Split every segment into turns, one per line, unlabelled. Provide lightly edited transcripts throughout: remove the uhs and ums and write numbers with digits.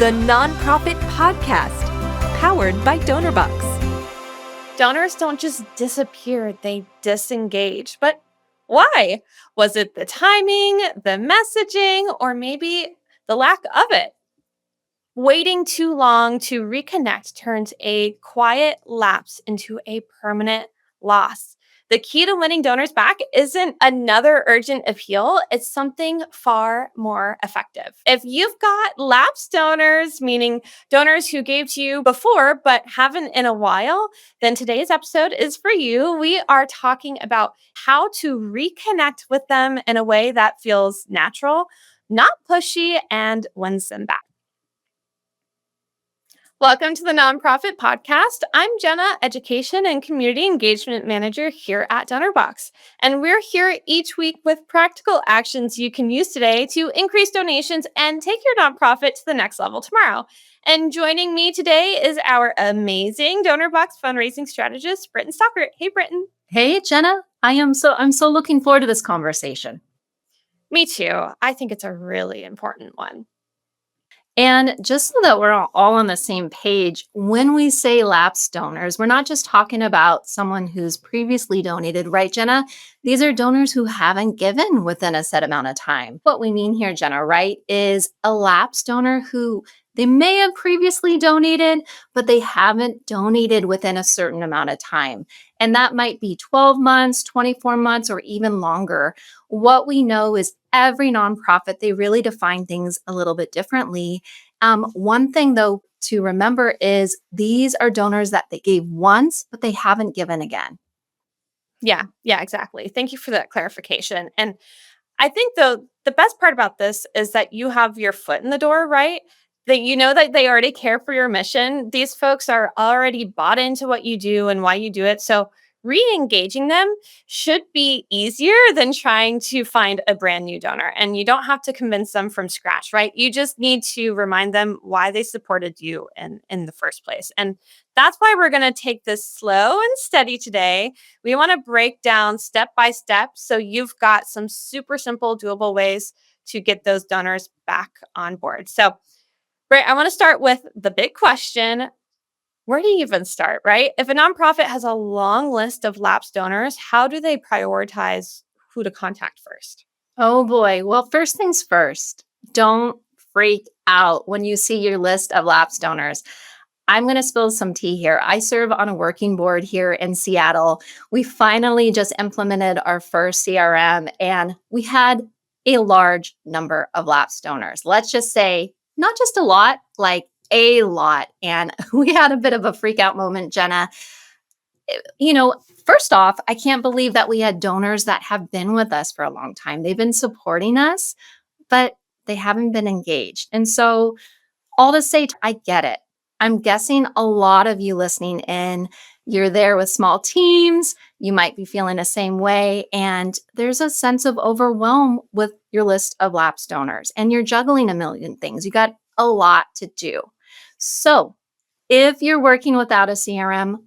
the nonprofit podcast powered by Donorbox.
Donors don't just disappear, they disengage. But why? Was it the timing, the messaging, or maybe the lack of it? Waiting too long to reconnect turns a quiet lapse into a permanent loss. The key to winning donors back isn't another urgent appeal, it's something far more effective. If you've got lapsed donors, meaning donors who gave to you before but haven't in a while, then today's episode is for you. We are talking about how to reconnect with them in a way that feels natural, not pushy, and wins them back. Welcome to the Nonprofit Podcast. I'm Jenna, Education and Community Engagement Manager here at Donorbox. And we're here each week with practical actions you can use today to increase donations and take your nonprofit to the next level tomorrow. And joining me today is our amazing Donorbox fundraising strategist, Britton Stockert. Hey, Britton.
Hey, Jenna. I'm so looking forward to this conversation.
Me too. I think it's a really important one.
And just so that we're all on the same page, when we say lapsed donors, we're not just talking about someone who's previously donated, right, Jenna? These are donors who haven't given within a set amount of time. What we mean here, Jenna, right, is a lapsed donor who they may have previously donated, but they haven't donated within a certain amount of time. And that might be 12 months, 24 months, or even longer. What we know is every nonprofit, they really define things a little bit differently. One thing, though, to remember is these are donors that they gave once, but they haven't given again.
Yeah, exactly. Thank you for that clarification. And I think, though, the best part about this is that you have your foot in the door, right? That you know that they already care for your mission. These folks are already bought into what you do and why you do it. So re-engaging them should be easier than trying to find a brand new donor. And you don't have to convince them from scratch, right? You just need to remind them why they supported you in the first place. And that's why we're going to take this slow and steady today. We want to break down step by step so you've got some super simple, doable ways to get those donors back on board. So, Britt, I want to start with the big question. Where do you even start, right? If a nonprofit has a long list of lapsed donors, how do they prioritize who to contact first?
Oh boy. Well, first things first, don't freak out when you see your list of lapsed donors. I'm going to spill some tea here. I serve on a working board here in Seattle. We finally just implemented our first CRM and we had a large number of lapsed donors. Let's just say not just a lot, like a lot. And we had a bit of a freak out moment, Jenna. First off, I can't believe that we had donors that have been with us for a long time. They've been supporting us, but they haven't been engaged. And so all to say, I get it. I'm guessing a lot of you listening in, you're there with small teams. You might be feeling the same way. And there's a sense of overwhelm with your list of lapsed donors. And you're juggling a million things. You got a lot to do. So if you're working without a CRM,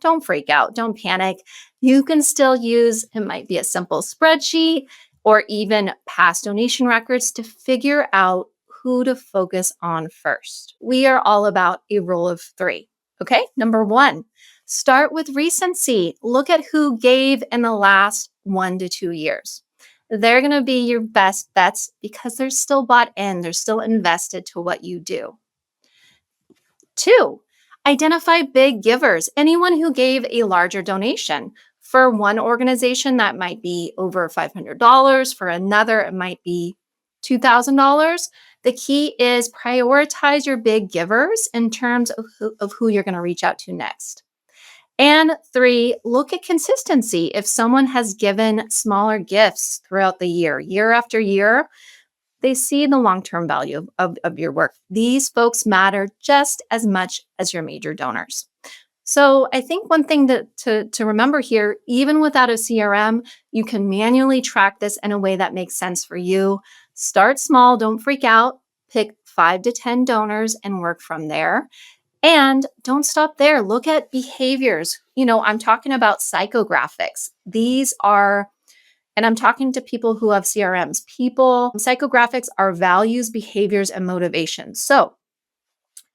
don't freak out. Don't panic. You can still use, it might be a simple spreadsheet or even past donation records to figure out who to focus on first. We are all about a rule of three. Okay, number one, start with recency. Look at who gave in the last 1 to 2 years. They're going to be your best bets because they're still bought in, they're still invested to what you do. 2, identify big givers, anyone who gave a larger donation. For one organization, that might be over $500. For another, it might be $2,000. The key is prioritize your big givers in terms of who you're going to reach out to next. And 3, look at consistency. If someone has given smaller gifts throughout the year after year, they see the long-term value of your work. These folks matter just as much as your major donors. So I think one thing to remember here, even without a CRM, you can manually track this in a way that makes sense for you. Start small, don't freak out. Pick 5 to 10 donors and work from there. And don't stop there. Look at behaviors. I'm talking about psychographics. These are, and I'm talking to people who have CRMs. Psychographics are values, behaviors, and motivations. So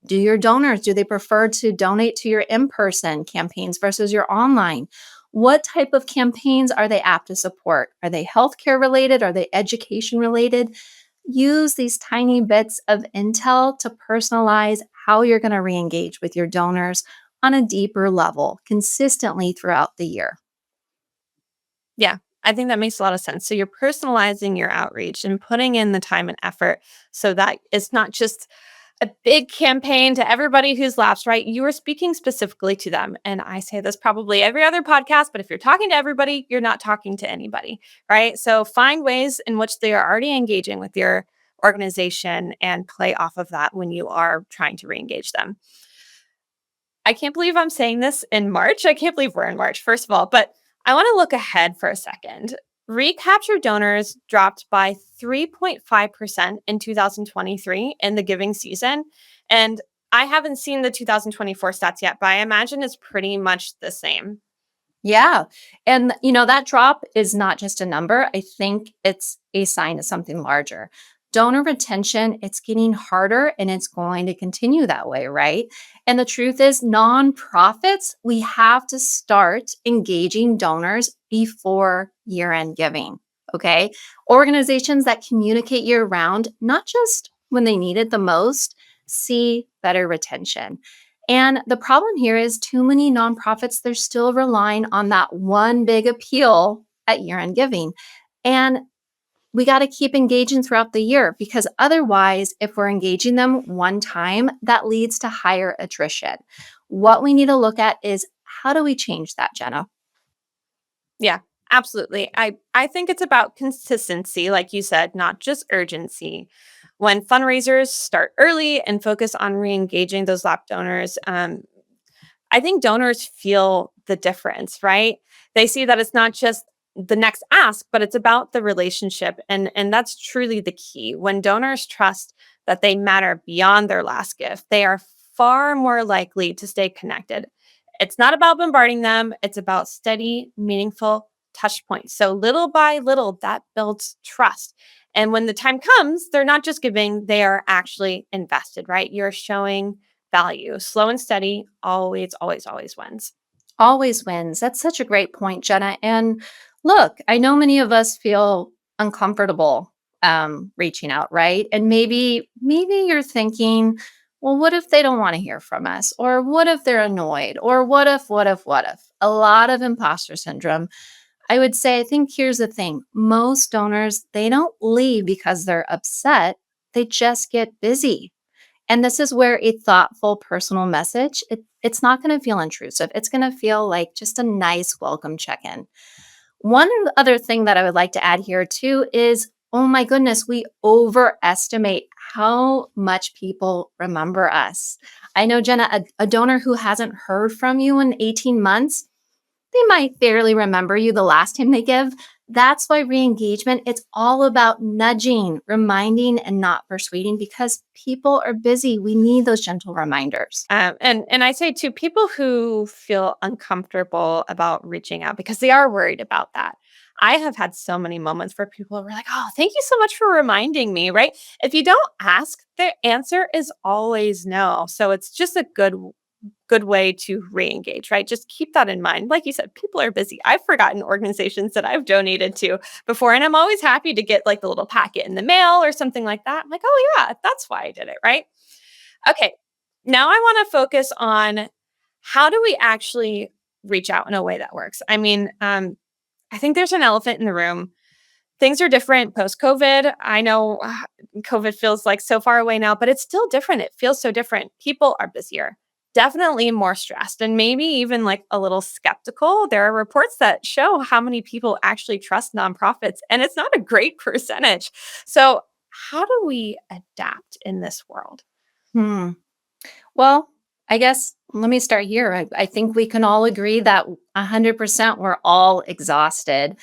Do your donors, do they prefer to donate to your in-person campaigns versus your online? What type of campaigns are they apt to support? Are they healthcare related? Are they education related? Use these tiny bits of intel to personalize how you're going to re-engage with your donors on a deeper level consistently throughout the year.
Yeah, I think that makes a lot of sense. So you're personalizing your outreach and putting in the time and effort so that it's not just a big campaign to everybody who's lapsed, right? You are speaking specifically to them. And I say this probably every other podcast, but if you're talking to everybody, you're not talking to anybody, right? So find ways in which they are already engaging with your organization and play off of that when you are trying to re-engage them. I can't believe I'm saying this in March. I can't believe we're in March, first of all, but I want to look ahead for a second. Recapture donors dropped by 3.5% in 2023 in the giving season. And I haven't seen the 2024 stats yet, but I imagine it's pretty much the same.
Yeah. And, that drop is not just a number. I think it's a sign of something larger. Donor retention, it's getting harder and it's going to continue that way, right? And the truth is, nonprofits, we have to start engaging donors before year end giving. Okay. Organizations that communicate year round, not just when they need it the most, see better retention. And the problem here is too many nonprofits, they're still relying on that one big appeal at year end giving. And we got to keep engaging throughout the year because otherwise, if we're engaging them one time, that leads to higher attrition. What we need to look at is how do we change that, Jenna?
Yeah, absolutely. I think it's about consistency, like you said, not just urgency. When fundraisers start early and focus on re-engaging those lap donors, I think donors feel the difference, right? They see that it's not just the next ask, but it's about the relationship. And that's truly the key. When donors trust that they matter beyond their last gift, they are far more likely to stay connected. It's not about bombarding them, it's about steady, meaningful touch points. So little by little, that builds trust. And when the time comes, they're not just giving, they are actually invested, right? You're showing value. Slow and steady always, always, always wins.
Always wins. That's such a great point, Jenna. And look, I know many of us feel uncomfortable reaching out, right? And maybe you're thinking, well, what if they don't want to hear from us? Or what if they're annoyed? Or what if? A lot of imposter syndrome. I would say, I think here's the thing. Most donors, they don't leave because they're upset. They just get busy. And this is where a thoughtful personal message, it's not going to feel intrusive. It's going to feel like just a nice welcome check-in. One other thing that I would like to add here too is, oh my goodness, we overestimate how much people remember us. I know, Jenna, a donor who hasn't heard from you in 18 months, they might barely remember you the last time they give. That's why re-engagement, it's all about nudging, reminding, and not persuading because people are busy. We need those gentle reminders.
And I say to people who feel uncomfortable about reaching out because they are worried about that. I have had so many moments where people are like, "Oh, thank you so much for reminding me." Right? If you don't ask, the answer is always no. So it's just a good way to re-engage, right? Just keep that in mind. Like you said, people are busy. I've forgotten organizations that I've donated to before, and I'm always happy to get like the little packet in the mail or something like that. I'm like, oh yeah, that's why I did it, right? Okay. Now I want to focus on how do we actually reach out in a way that works? I mean, I think there's an elephant in the room. Things are different post COVID. I know COVID feels like so far away now, but it's still different. It feels so different. People are busier, definitely more stressed, and maybe even like a little skeptical. There are reports that show how many people actually trust nonprofits, and it's not a great percentage. So, how do we adapt in this world?
Hmm. Well, I guess let me start here. I think we can all agree that 100% we're all exhausted.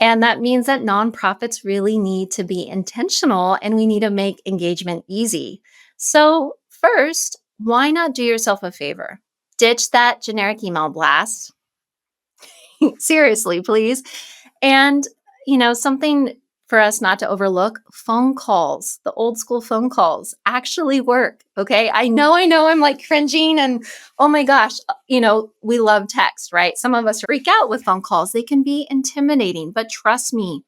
And that means that nonprofits really need to be intentional and we need to make engagement easy. So, first, why not do yourself a favor? Ditch that generic email blast. Seriously, please. And, something for us not to overlook, phone calls, the old school phone calls actually work. Okay. I know I'm like cringing and oh my gosh, we love text, right? Some of us freak out with phone calls. They can be intimidating, but trust me,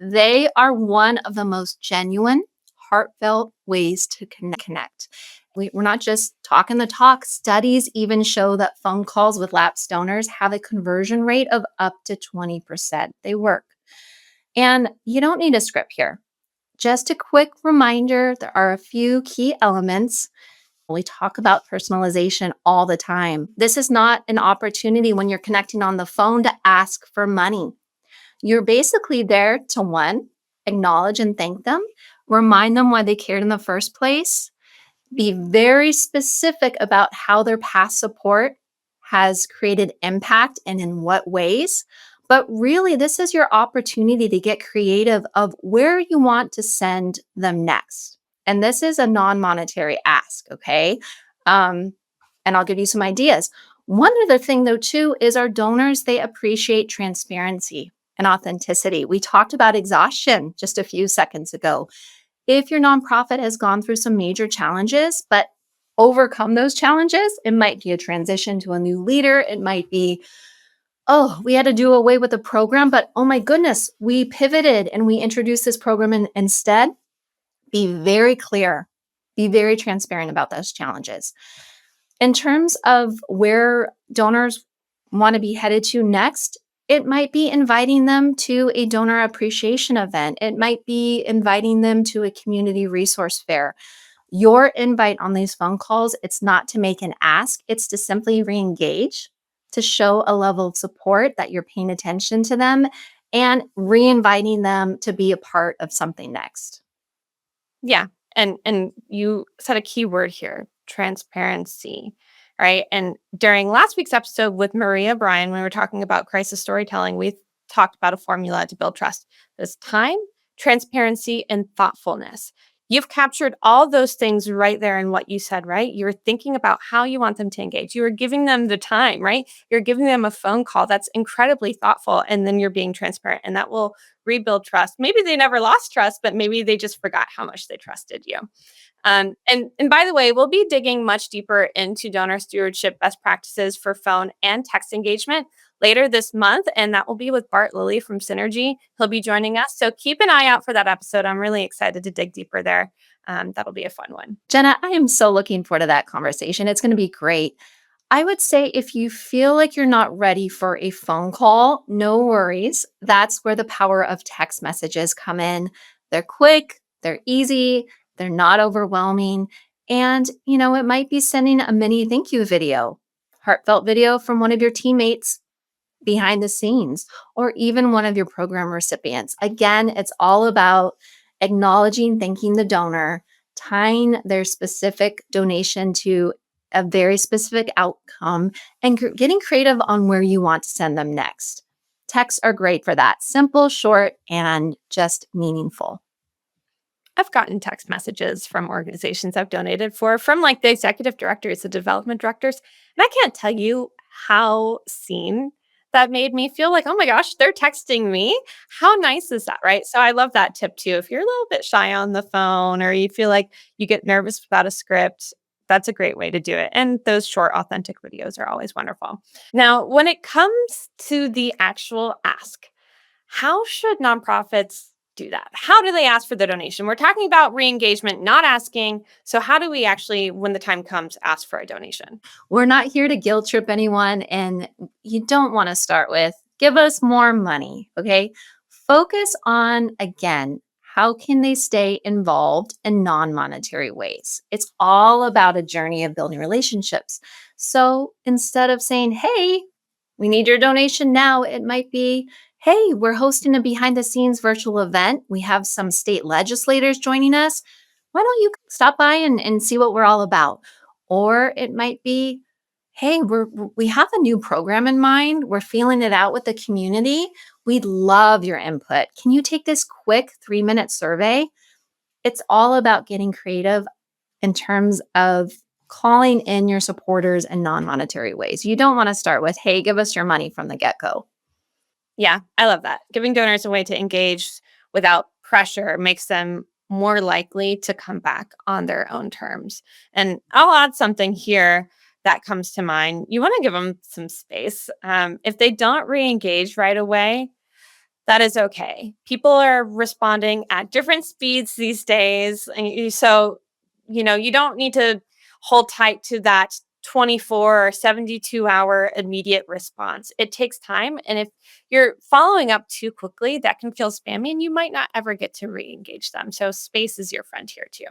they are one of the most genuine, heartfelt ways to connect. We're not just talking the talk. Studies even show that phone calls with lapsed donors have a conversion rate of up to 20%. They work. And you don't need a script here. Just a quick reminder, there are a few key elements. We talk about personalization all the time. This is not an opportunity when you're connecting on the phone to ask for money. You're basically there to one, acknowledge and thank them, remind them why they cared in the first place, be very specific about how their past support has created impact and in what ways. But really, this is your opportunity to get creative of where you want to send them next. And this is a non-monetary ask, okay? And I'll give you some ideas. One other thing, though, too, is our donors, they appreciate transparency and authenticity. We talked about exhaustion just a few seconds ago. If your nonprofit has gone through some major challenges, but overcome those challenges, it might be a transition to a new leader. It might be, oh, we had to do away with the program, but oh my goodness, we pivoted and we introduced this program instead. Be very clear, be very transparent about those challenges. In terms of where donors want to be headed to next, it might be inviting them to a donor appreciation event. It might be inviting them to a community resource fair. Your invite on these phone calls, it's not to make an ask, it's to simply re-engage, to show a level of support that you're paying attention to them and re-inviting them to be a part of something next.
Yeah. And you said a key word here, transparency, right? And during last week's episode with Maria Bryan, when we were talking about crisis storytelling, we talked about a formula to build trust. There's time, transparency, and thoughtfulness. You've captured all those things right there in what you said, right? You're thinking about how you want them to engage. You are giving them the time, right? You're giving them a phone call that's incredibly thoughtful, and then you're being transparent, and that will rebuild trust. Maybe they never lost trust, but maybe they just forgot how much they trusted you. And by the way, we'll be digging much deeper into donor stewardship best practices for phone and text engagement later this month, and that will be with Bart Lilly from Synergy. He'll be joining us, so keep an eye out for that episode. I'm really excited to dig deeper there. That'll be a fun one.
Jenna, I am so looking forward to that conversation. It's going to be great. I would say if you feel like you're not ready for a phone call, no worries. That's where the power of text messages come in. They're quick, they're easy, they're not overwhelming. And, it might be sending a mini thank you video, heartfelt video from one of your teammates behind the scenes, or even one of your program recipients. Again, it's all about acknowledging, thanking the donor, tying their specific donation to a very specific outcome, and getting creative on where you want to send them next. Texts are great for that. Simple, short, and just meaningful.
I've gotten text messages from organizations I've donated for, from like the executive directors, the development directors. And I can't tell you how seen that made me feel. Like, oh my gosh, they're texting me. How nice is that, right? So I love that tip too. If you're a little bit shy on the phone or you feel like you get nervous without a script, that's a great way to do it. And those short, authentic videos are always wonderful. Now, when it comes to the actual ask, how should nonprofits do that? How do they ask for the donation? We're talking about re-engagement, not asking. So how do we actually, when the time comes, ask for a donation?
We're not here to guilt trip anyone, and you don't want to start with, give us more money, okay? Focus on, again, how can they stay involved in non-monetary ways? It's all about a journey of building relationships. So instead of saying, hey, we need your donation now, it might be, hey, we're hosting a behind the scenes virtual event. We have some state legislators joining us. Why don't you stop by and see what we're all about? Or it might be, hey, we have a new program in mind. We're feeling it out with the community. We'd love your input. Can you take this quick 3-minute survey? It's all about getting creative in terms of calling in your supporters in non-monetary ways. You don't want to start with, hey, give us your money from the get-go.
Yeah, I love that. Giving donors a way to engage without pressure makes them more likely to come back on their own terms. And I'll add something here that comes to mind. You want to give them some space. If they don't re-engage right away, that is okay. People are responding at different speeds these days. So, you don't need to hold tight to that 24 or 72-hour immediate response. It takes time. And if you're following up too quickly, that can feel spammy and you might not ever get to re-engage them. So space is your friend here too.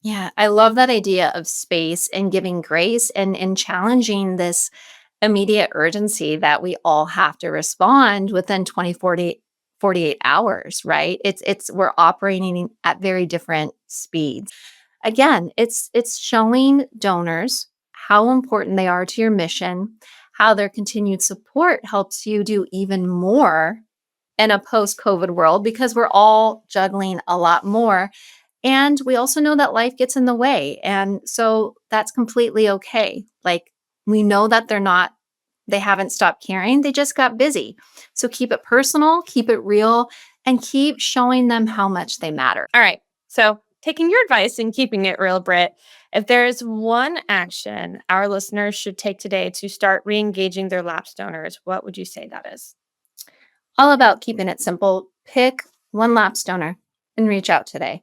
Yeah, I love that idea of space and giving grace and challenging this immediate urgency that we all have to respond within 48 hours, right? It's we're operating at very different speeds. Again, it's showing donors how important they are to your mission, how their continued support helps you do even more in a post-COVID world because we're all juggling a lot more. And we also know that life gets in the way. And so that's completely okay. Like we know that they haven't stopped caring. They just got busy. So keep it personal, keep it real, and keep showing them how much they matter.
All right. So taking your advice and keeping it real, Britt, if there is one action our listeners should take today to start re-engaging their lapsed donors, what would you say that is?
All about keeping it simple. Pick one lapsed donor and reach out today.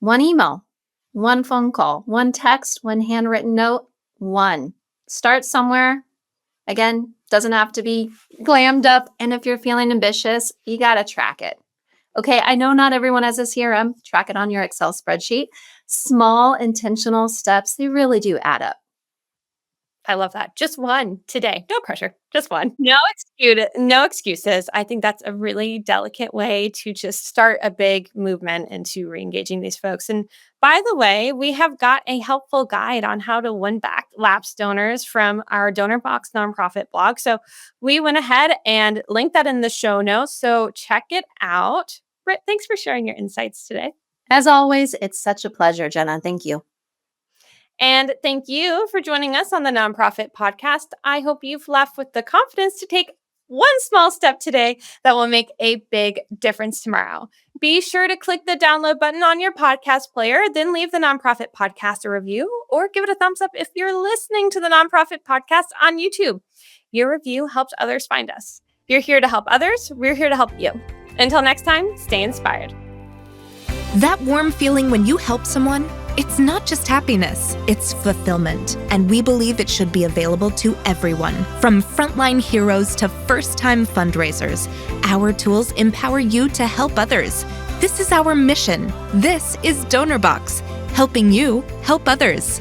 One email, one phone call, one text, one handwritten note, one. Start somewhere. Again, doesn't have to be glammed up. And if you're feeling ambitious, you got to track it. Okay, I know not everyone has a CRM. Track it on your Excel spreadsheet. Small intentional steps, they really do add up.
I love that. Just one today. No pressure. Just one. No excuses. I think that's a really delicate way to just start a big movement into re-engaging these folks. And by the way, we have got a helpful guide on how to win back lapsed donors from our Donorbox nonprofit blog. So we went ahead and linked that in the show notes. So check it out. Britt, thanks for sharing your insights today.
As always, it's such a pleasure, Jenna. Thank you.
And thank you for joining us on the Nonprofit Podcast. I hope you've left with the confidence to take one small step today that will make a big difference tomorrow. Be sure to click the download button on your podcast player, then leave the Nonprofit Podcast a review or give it a thumbs up if you're listening to the Nonprofit Podcast on YouTube. Your review helps others find us. You're here to help others. We're here to help you. Until next time, stay inspired.
That warm feeling when you help someone, it's not just happiness, it's fulfillment. And we believe it should be available to everyone, from frontline heroes to first-time fundraisers. Our tools empower you to help others. This is our mission. This is Donorbox, helping you help others.